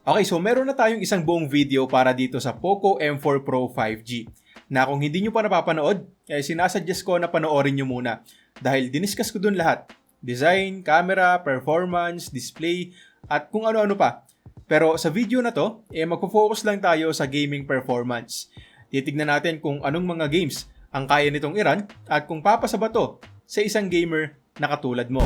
Okay, so meron na tayong isang buong video para dito sa POCO M4 Pro 5G na kung hindi nyo pa napapanood, sinasuggest ko na panoorin nyo muna dahil diniscuss ko dun lahat. Design, camera, performance, display, at kung ano-ano pa. Pero sa video na to, magpo-focus lang tayo sa gaming performance. Titignan natin kung anong mga games ang kaya nitong i-run at kung papasa ba to sa isang gamer na katulad mo.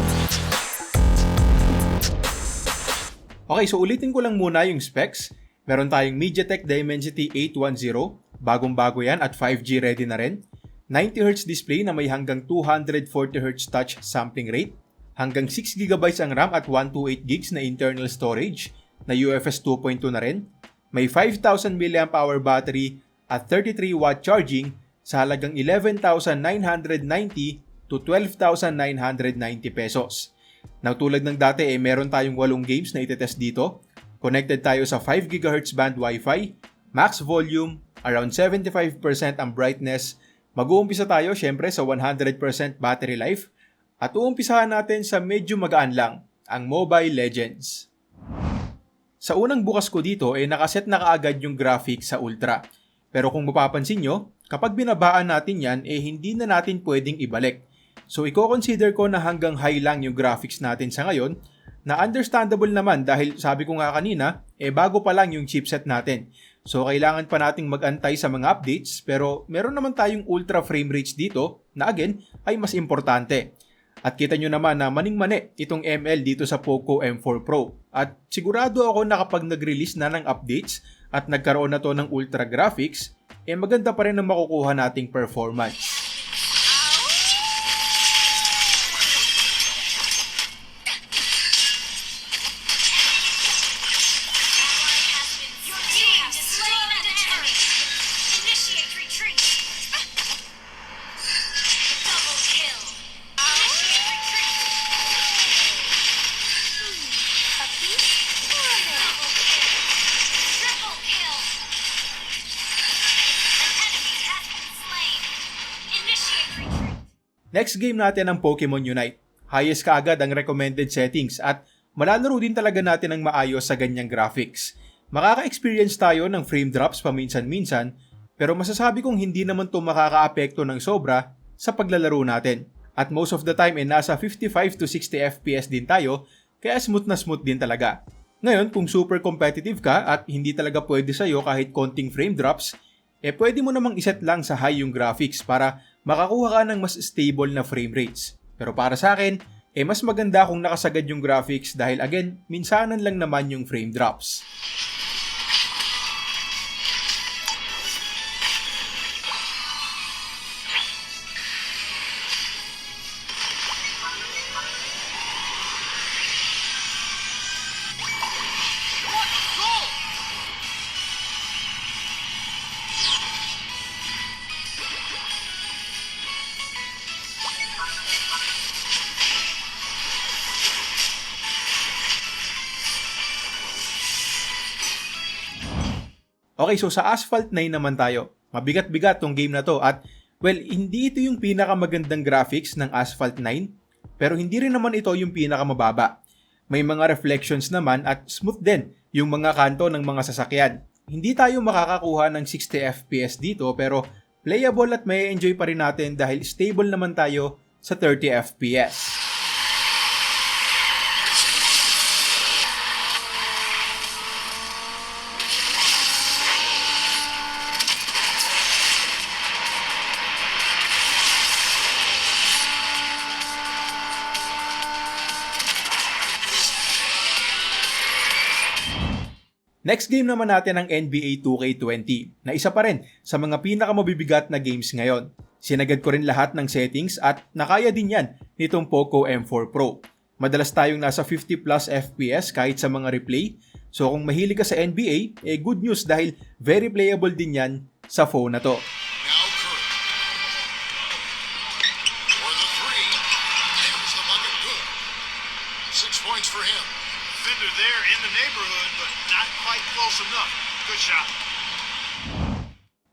Okay, so ulitin ko lang muna yung specs. Meron tayong MediaTek Dimensity 810, bagong-bago yan at 5G ready na rin. 90Hz display na may hanggang 240Hz touch sampling rate. Hanggang 6GB ang RAM at 128GB na internal storage na UFS 2.2 na rin. May 5,000 mAh battery at 33W charging sa halagang 11,990 to 12,990 pesos. Now, tulad ng dati, meron tayong 8 games na itetest dito. Connected tayo sa 5 GHz band Wi-Fi, max volume, around 75% ang brightness. Mag-uumpisa tayo syempre sa 100% battery life at uumpisahan natin sa medyo magaan lang, ang Mobile Legends. Sa unang bukas ko dito, nakaset na kaagad yung graphics sa Ultra. Pero kung mapapansin nyo, kapag binabaan natin yan, hindi na natin pwedeng ibalik. So, i-consider ko na hanggang high lang yung graphics natin sa ngayon, na understandable naman dahil sabi ko nga kanina, bago pa lang yung chipset natin. So, kailangan pa nating mag-antay sa mga updates, pero meron naman tayong ultra frame rates dito na again, ay mas importante. At kita nyo naman na maning-mani itong ML dito sa POCO M4 Pro. At sigurado ako na kapag nag-release na ng updates at nagkaroon na to ng ultra graphics, maganda pa rin ang makukuha nating performance. Next game natin ang Pokemon Unite. Highest kaagad ang recommended settings at malalaro din talaga natin ng maayos sa ganyang graphics. Makaka-experience tayo ng frame drops paminsan-minsan pero masasabi kong hindi naman ito makaka-apekto ng sobra sa paglalaro natin. At most of the time nasa 55 to 60 FPS din tayo kaya smooth na smooth din talaga. Ngayon kung super competitive ka at hindi talaga pwede sa'yo kahit konting frame drops, pwede mo namang iset lang sa high yung graphics para makakuha ka ng mas stable na frame rates. Pero para sa akin, mas maganda kung nakasagad yung graphics dahil again, minsanan lang naman yung frame drops. Okay, so sa Asphalt 9 naman tayo. Mabigat-bigat tong game na to at well, hindi ito yung pinakamagandang graphics ng Asphalt 9 pero hindi rin naman ito yung pinakamababa. May mga reflections naman at smooth din yung mga kanto ng mga sasakyan. Hindi tayo makakakuha ng 60 FPS dito pero playable at may enjoy pa rin natin dahil stable naman tayo sa 30 FPS. Next game naman natin ang NBA 2K20 na isa pa rin sa mga pinakamabibigat na games ngayon. Sinagad ko rin lahat ng settings at nakaya din yan nitong POCO M4 Pro. Madalas tayong nasa 50 plus FPS kahit sa mga replay. So kung mahilig ka sa NBA, good news dahil very playable din yan sa phone na to.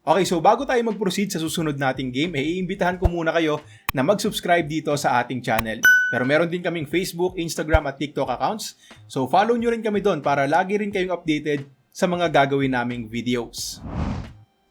Okay, so bago tayo mag-proceed sa susunod nating game, iimbitahan ko muna kayo na mag-subscribe dito sa ating channel. Pero meron din kaming Facebook, Instagram at TikTok accounts. So follow nyo rin kami doon para lagi rin kayong updated sa mga gagawin naming videos.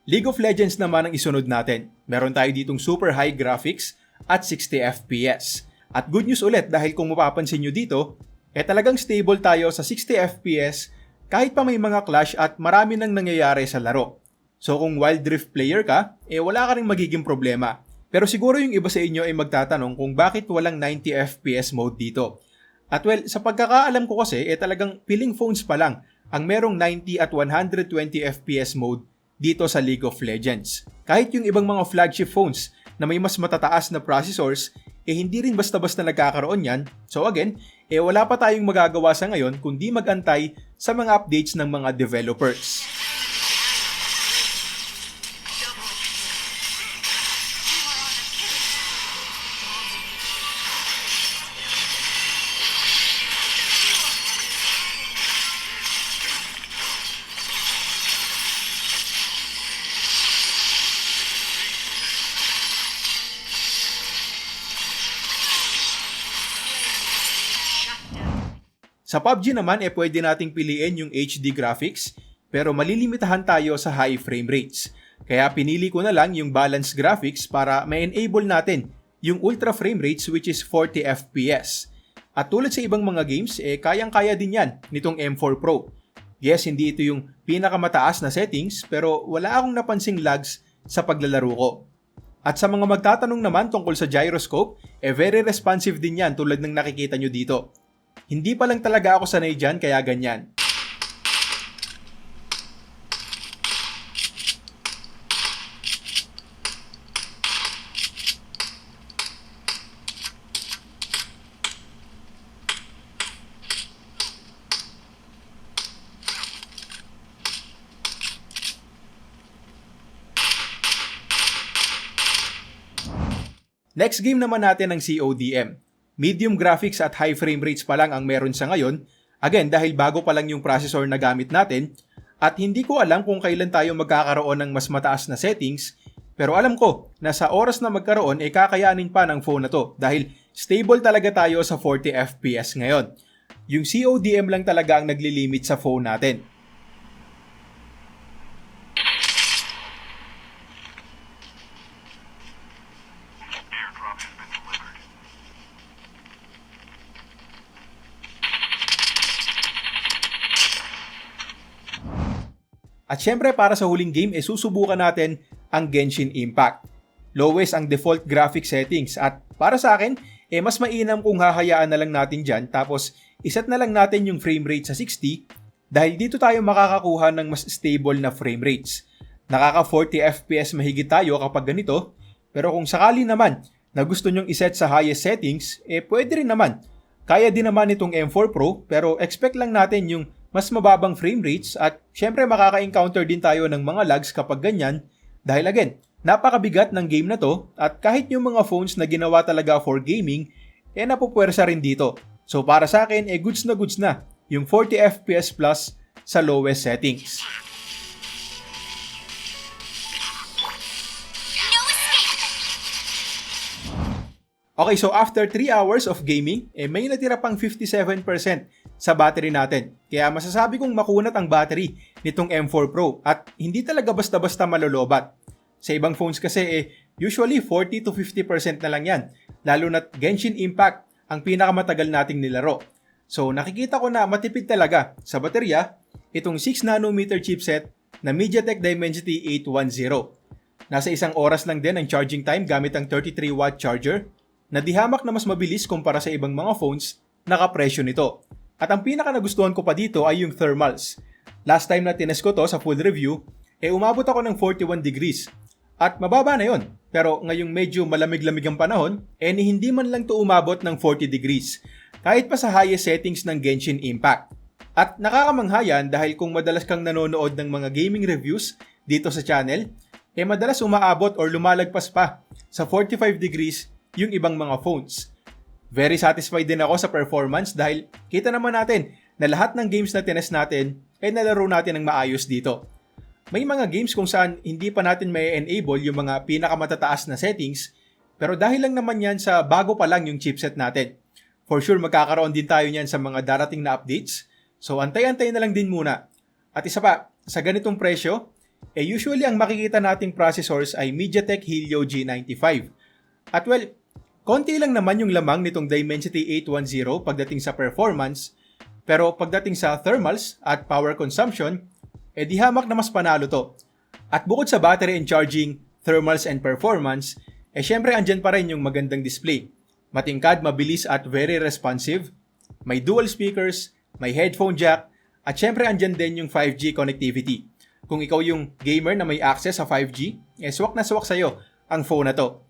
League of Legends naman ang isunod natin. Meron tayo ditong super high graphics at 60 FPS. At good news ulit dahil kung mapapansin nyo dito, talagang stable tayo sa 60 FPS kahit pa may mga clash at marami nang nangyayari sa laro. So kung Wild Rift player ka, wala ka rin magiging problema. Pero siguro yung iba sa inyo ay magtatanong kung bakit walang 90 FPS mode dito. At well, sa pagkakaalam ko kasi, talagang piling phones pa lang ang merong 90 at 120 FPS mode dito sa League of Legends. Kahit yung ibang mga flagship phones na may mas matataas na processors, hindi rin basta-basta nagkakaroon yan. So again, wala pa tayong magagawa sa ngayon kundi mag-antay sa mga updates ng mga developers. Sa PUBG naman, pwede nating piliin yung HD graphics, pero malilimitahan tayo sa high frame rates. Kaya pinili ko na lang yung balanced graphics para ma-enable natin yung ultra frame rates which is 40 FPS. At tulad sa ibang mga games, kayang-kaya din yan nitong M4 Pro. Yes, hindi ito yung pinakamataas na settings, pero wala akong napansing lags sa paglalaro ko. At sa mga magtatanong naman tungkol sa gyroscope, very responsive din yan tulad ng nakikita nyo dito. Hindi pa lang talaga ako sanay dyan kaya ganyan. Next game naman natin ang CODM. Medium graphics at high frame rates pa lang ang meron sa ngayon. Again, dahil bago pa lang yung processor na gamit natin. At hindi ko alam kung kailan tayo magkakaroon ng mas mataas na settings. Pero alam ko na sa oras na magkaroon, kakayanin pa ng phone na to. Dahil stable talaga tayo sa 40 FPS ngayon. Yung CODM lang talaga ang naglilimit sa phone natin. At syempre para sa huling game, susubukan natin ang Genshin Impact. Lowest ang default graphic settings at para sa akin, mas mainam kung hahayaan na lang natin dyan tapos iset na lang natin yung frame rate sa 60 dahil dito tayo makakakuha ng mas stable na frame rates. Nakaka 40 FPS mahigit tayo kapag ganito, pero kung sakali naman na gusto nyong iset sa highest settings, pwede rin naman. Kaya din naman itong M4 Pro pero expect lang natin yung mas mababang frame rates at syempre makaka-encounter din tayo ng mga lags kapag ganyan dahil again, napakabigat ng game na to at kahit yung mga phones na ginawa talaga for gaming, napupwersa rin dito. So para sa akin, goods na yung 40 FPS plus sa lowest settings. Okay, so after 3 hours of gaming, may natira pang 57% sa battery natin. Kaya masasabi kong makunat ang battery nitong M4 Pro at hindi talaga basta-basta malolobat. Sa ibang phones kasi, usually 40 to 50% na lang yan. Lalo na't Genshin Impact ang pinakamatagal nating nilaro. So nakikita ko na matipid talaga sa baterya itong 6nm chipset na MediaTek Dimensity 810. Nasa 1 oras lang din ang charging time gamit ang 33W charger na dihamak na mas mabilis kumpara sa ibang mga phones na kapresyo nito. At ang pinaka nagustuhan ko pa dito ay yung thermals. Last time na tinest ko to sa full review, umabot ako ng 41 degrees. At mababa na yon. Pero ngayong medyo malamig-lamig ang panahon, hindi man lang to umabot ng 40 degrees. Kahit pa sa highest settings ng Genshin Impact. At nakakamangha yan dahil kung madalas kang nanonood ng mga gaming reviews dito sa channel, madalas umaabot or lumalagpas pa sa 45 degrees yung ibang mga phones. Very satisfied din ako sa performance dahil kita naman natin na lahat ng games na tinest natin nalaro natin ng maayos dito. May mga games kung saan hindi pa natin may enable yung mga pinakamatataas na settings, pero dahil lang naman yan sa bago pa lang yung chipset natin. For sure magkakaroon din tayo niyan sa mga darating na updates, so antay-antay na lang din muna. At isa pa, sa ganitong presyo, usually ang makikita nating processors ay MediaTek Helio G95. At well, konti lang naman yung lamang nitong Dimensity 810 pagdating sa performance, pero pagdating sa thermals at power consumption, di hamak na mas panalo to. At bukod sa battery and charging, thermals and performance, syempre andyan pa rin yung magandang display. Matingkad, mabilis at very responsive. May dual speakers, may headphone jack, at syempre andyan din yung 5G connectivity. Kung ikaw yung gamer na may access sa 5G, swak na swak sa'yo ang phone na to.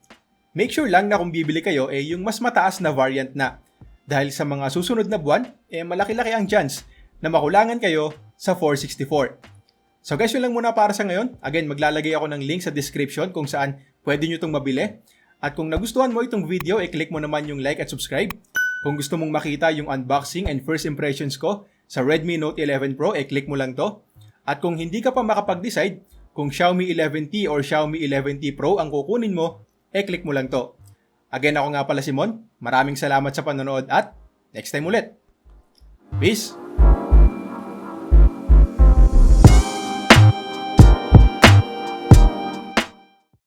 Make sure lang na kung bibili kayo, yung mas mataas na variant na. Dahil sa mga susunod na buwan, malaki-laki ang chance na makulangan kayo sa 464. So guys, yun lang muna para sa ngayon. Again, maglalagay ako ng link sa description kung saan pwede nyo itong mabili. At kung nagustuhan mo itong video, click mo naman yung like at subscribe. Kung gusto mong makita yung unboxing and first impressions ko sa Redmi Note 11 Pro, click mo lang to. At kung hindi ka pa makapag-decide kung Xiaomi 11T or Xiaomi 11T Pro ang kukunin mo, click mo lang to. Again, ako nga pala si Mon. Maraming salamat sa panonood at next time ulit. Peace!